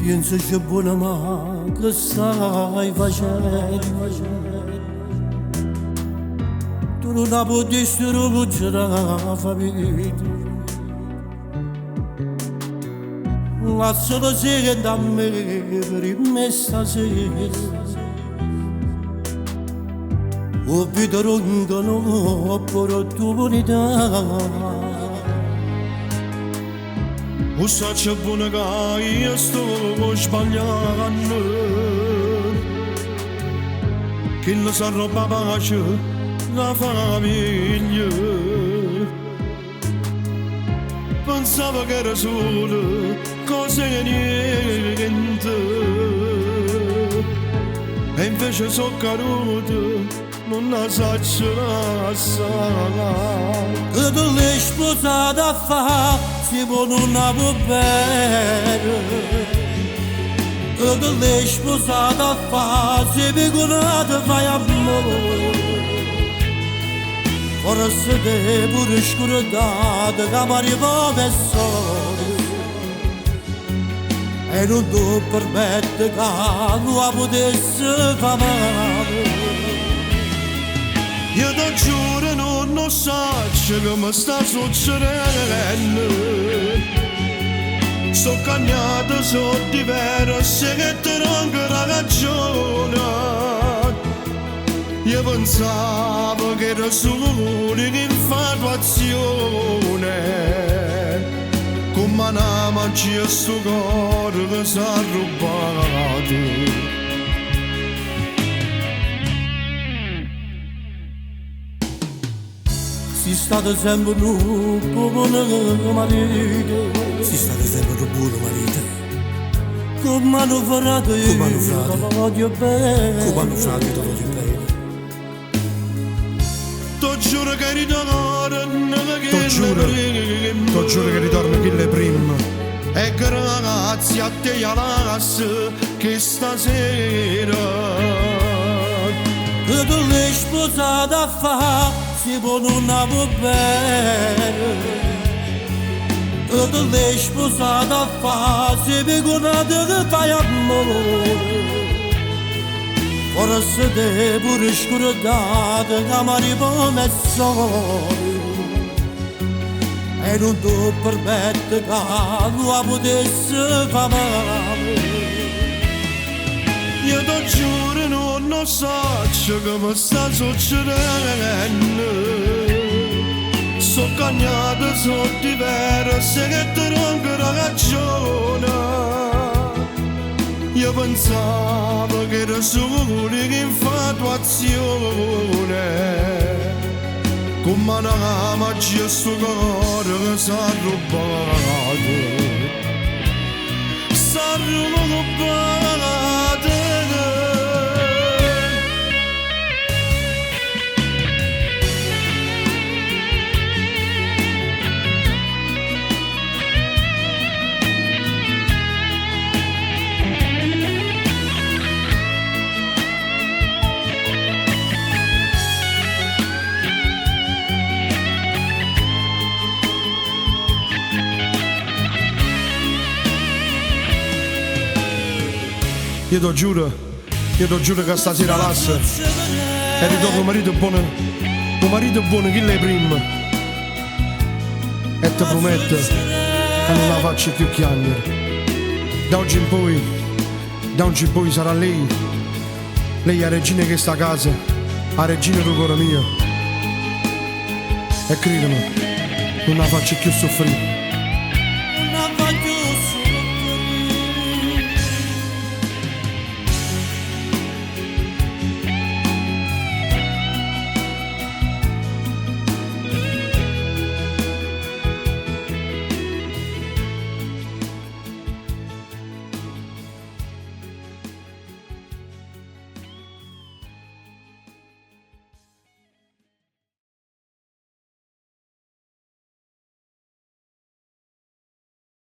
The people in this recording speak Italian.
Penso che buona ma che stai facendo. Tu non la puoi distruggere la famiglia. Lascialo che da me per me stasera. O vita lunga no opportunità. O saccia buona che io sto sbagliando, che la sa roba pace la famiglia. Pensavo che era solo cose e niente, e invece sono caduto, non la saccia lasciare. E tu l'hai sposata a fare si può non va bene. E tu l'hai sposata a fare si piccolata fai amore. Forse te pure scordata che mi arriva per sole. E non ti permette che la potesse fare male. Io ti giuro non so che mi sta succedendo. Sto cagnato, sono diverso che ti ronca la ragione. Io pensavo che era solo un'unica infatuazione. Come una magia sto cuore che si è rubato. Si state sempre un buon marito. Si state sempre un buon marito. Come hanno fatto io, Come hanno fatto? te voglio bene. Come hanno fatto te voglio bene. T'ho giuro che ritorno T'ho giuro che ritorno chi le prima. E grazie a te Yalas che stasera E tu l'hai sposata a fare si può non va bene. E tu l'hai sposata a fare si piccolata che fai amore. Forse te pure scordata che mi arriva nel sole. E non ti permette che la potesse fare male. Io ti giuro non so che mi sta succedendo. Sto cagnato, sono diverso che ti ronca la ragione. Io pensavo che era solo un'unica infatuazione. Come una magia sto cuore che si è rubato. Si è rubato. Io ti giuro che stasera lassa e ritorno un marito buono che lei prima. E ti prometto che non la faccio più chiamare. Da oggi in poi sarà lei la regina che sta a casa, la regina del cuore mio. E credimi, non la faccio più soffrire.